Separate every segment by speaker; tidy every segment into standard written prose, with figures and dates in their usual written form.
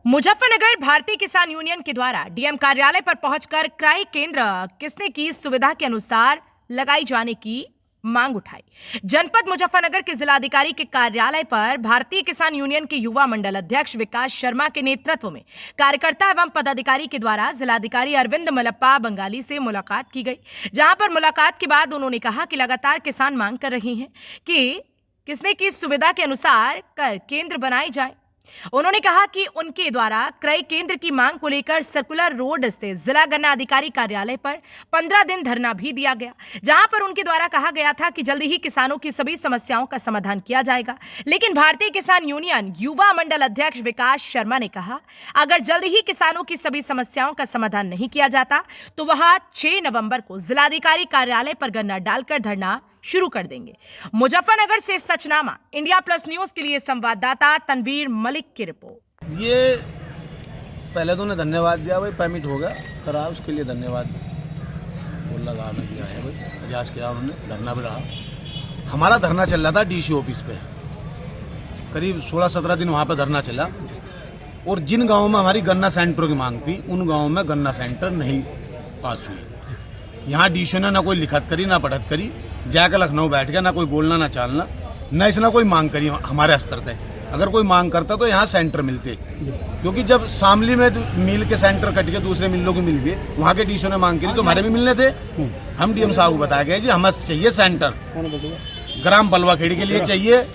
Speaker 1: मुजफ्फरनगर भारतीय किसान यूनियन के द्वारा डीएम कार्यालय पर पहुंचकर क्रय केंद्र किसने की सुविधा के अनुसार लगाई जाने की मांग उठाई। जनपद मुजफ्फरनगर के जिलाधिकारी के कार्यालय पर भारतीय किसान यूनियन के युवा मंडल अध्यक्ष विकास शर्मा के नेतृत्व में कार्यकर्ता एवं पदाधिकारी के द्वारा जिलाधिकारी अरविंद मलप्पा बंगाली से मुलाकात की गई, जहां पर मुलाकात के बाद उन्होंने कहा कि लगातार किसान मांग कर रहे हैं कि किसने की सुविधा के अनुसार कर केंद्र बनाए जाए। उन्होंने कहा कि उनके द्वारा क्रय केंद्र की मांग को लेकर सर्कुलर रोड स्थित जिला गन्ना अधिकारी कार्यालय पर 15 दिन धरना भी दिया गया, जहां पर उनके द्वारा कहा गया था कि जल्दी ही किसानों की सभी समस्याओं का समाधान किया जाएगा। लेकिन भारतीय किसान यूनियन युवा मंडल अध्यक्ष विकास शर्मा ने कहा, अगर जल्द ही किसानों की सभी समस्याओं का समाधान नहीं किया जाता तो वह 6 नवंबर को जिलाधिकारी कार्यालय पर गन्ना डालकर धरना शुरू कर देंगे। मुजफ्फरनगर से सचनामा इंडिया प्लस न्यूज के लिए संवाददाता तनवीर मलिक की रिपोर्ट।
Speaker 2: ये पहले तो उन्हें धन्यवाद दिया भाई, परमिट हो गया करा, उसके लिए धन्यवाद वो लगाने दिया है भाई, प्रयास किया उन्होंने, धरना भी रहा। हमारा धरना चल रहा था डीसी ऑफिस पे, करीब 16-17 दिन वहाँ पे धरना चला, और जिन गाँवों में हमारी गन्ना सेंटरों की मांग थी उन गाँवों में गन्ना सेंटर नहीं पास हुई। यहाँ डीसी ने ना कोई लिखत करी ना पढ़त करी, जाकर लखनऊ बैठ गया, ना कोई बोलना ना चालना, न इसने कोई मांग करी हमारे स्तर तक। अगर कोई मांग करता तो यहाँ सेंटर मिलते, क्योंकि जब शामली में मिल के सेंटर कट के दूसरे मिलों की मिल गए, वहाँ के डीसी ने मांग करी तो हमारे भी मिलने थे। हम डीएम साहब को बताया गया जी हमें चाहिए सेंटर, ग्राम बलवाखेड़ी के लिए चाहिए,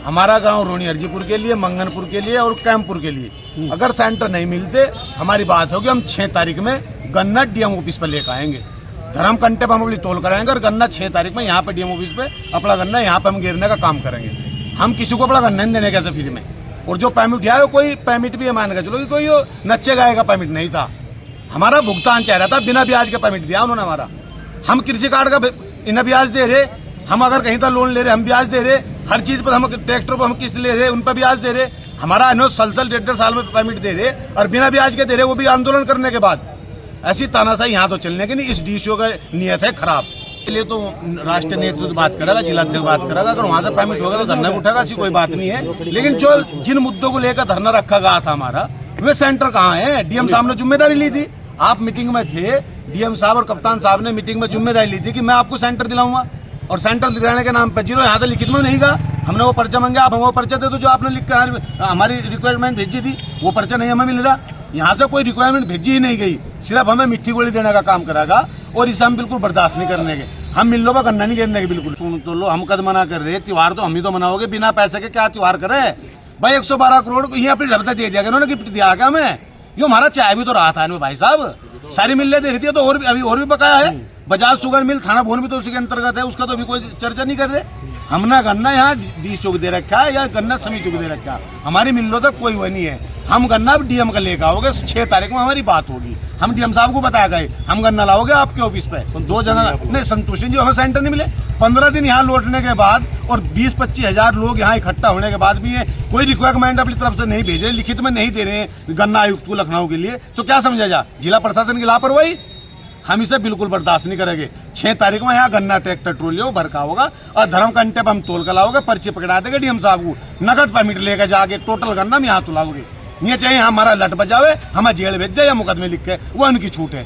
Speaker 2: हमारा गांव रोनी अर्जीपुर के लिए, मंगनपुर के लिए और कैंपपुर के लिए। अगर सेंटर नहीं मिलते हमारी बात होगी, हम 6 तारीख में गन्ना डीएम ऑफिस पर लेकर आएंगे, धर्म कंटे पर हम अपनी तोल कराएंगे और गन्ना 6 तारीख में यहाँ पे डीएम ऑफिस पे अपना गन्ना यहाँ पे हम गिरने का काम करेंगे। हम किसी को अपना गन्ना नहीं देने कैसे फ्री में, और जो परमिट दिया है कोई परमिट भी मान के चलो कि कोई नच्चे गाय का परमिट नहीं था, हमारा भुगतान चाह रहा था, बिना ब्याज का परमिट दिया उन्होंने हमारा। हम कृषि कार्ड का इन्हें ब्याज दे रहे, हम अगर कहीं तक लोन ले रहे हम ब्याज दे रहे, हर चीज पर हम ट्रैक्टर पर हम किस्त ले रहे उन पर ब्याज दे रहे, हमारा अनो सलसल 1.5 साल में परमिट दे रहे और बिना ब्याज के दे रहे, वो भी आंदोलन करने के बाद। ऐसी तानाशाही यहाँ तो चलने की नहीं, इस डीसीओ का नियत है खराब। इसलिए तो राष्ट्रीय नेतृत्व बात करेगा, जिला अध्यक्ष बात करेगा, अगर वहां से परमिट होगा तो धरना उठेगा, ऐसी कोई बात नहीं है। लेकिन जो जिन मुद्दों को लेकर धरना रखा गया था हमारा, वे सेंटर कहाँ है? डीएम साहब ने जिम्मेदारी ली थी, आप मीटिंग में थे, डीएम साहब और कप्तान साहब ने मीटिंग में जिम्मेदारी ली थी कि मैं आपको सेंटर दिलाऊंगा, और सेंटर दिलाने के नाम पर जीरो यहाँ से लिखित में नहीं कहा। हमने वो पर्चा मांगा, आप हम वो पर्चा दे दो जो आपने लिख कर हमारी रिक्वायरमेंट भेजी थी, वो पर्चा नहीं हमें मिल रहा। यहाँ से कोई रिक्वायरमेंट भेजी ही नहीं गई, सिर्फ हमें मिट्टी गोली देने का काम करागा, और इसे हम बिल्कुल बर्दाश्त नहीं करने के। हम मिल लो गन्ना नहीं गिरने के, बिल्कुल सुन तो लो, हम कद मना कर रहे, त्योहार तो हम ही तो मनाओगे, बिना पैसे के क्या त्योहार करे भाई? 112 करोड़ को ये अपनी ढबता दे दिया, उन्होंने गिफ्ट दिया क्या हमें? यो हमारा चाय भी तो रहा था भाई साहब, सारी मिलें दे रही थी, तो और भी अभी और भी बकाया है। बजाज शुगर मिल थाना भवन भी तो उसी के अंतर्गत है, उसका तो अभी कोई चर्चा नहीं कर रहे। हमने गन्ना यहाँ डीसी को दे रखा है या गन्ना समिति को दे रखा है, हमारी मिलों तक कोई वो नहीं है। हम गन्ना अब डीएम का लेकर आओगे, 6 तारीख में हमारी बात होगी, हम डीएम साहब को बताया गए, हम गन्ना लाओगे आपके ऑफिस पे। 2 जगह नहीं संतुष्टि जी, हमें सेंटर नहीं मिले। 15 दिन यहाँ लौटने के बाद और 20-25 हजार लोग यहाँ इकट्ठा होने के बाद भी कोई रिक्वायरमेंट अपनी तरफ से नहीं भेज रहे, लिखित में नहीं दे रहे हैं गन्ना आयुक्त को लखनऊ के लिए, तो क्या समझा जा? जिला प्रशासन की लापरवाही। हम इसे बिल्कुल बर्दाश्त नहीं करेंगे। 6 तारीख में यहाँ गन्ना ट्रैक्टर ट्रोली भर का होगा और धर्म कंटे पर हम तोल कर लाओगे, पर्ची पकड़ा देंगे डीएम साहब को, नकद परमिट लेकर जाके टोटल गन्ना हम यहाँ तो लाओगे। ये चाहिए हमारा लट बजावे, हमें जेल भेज जाए या मुकदमे लिख के, वो उनकी छूट है।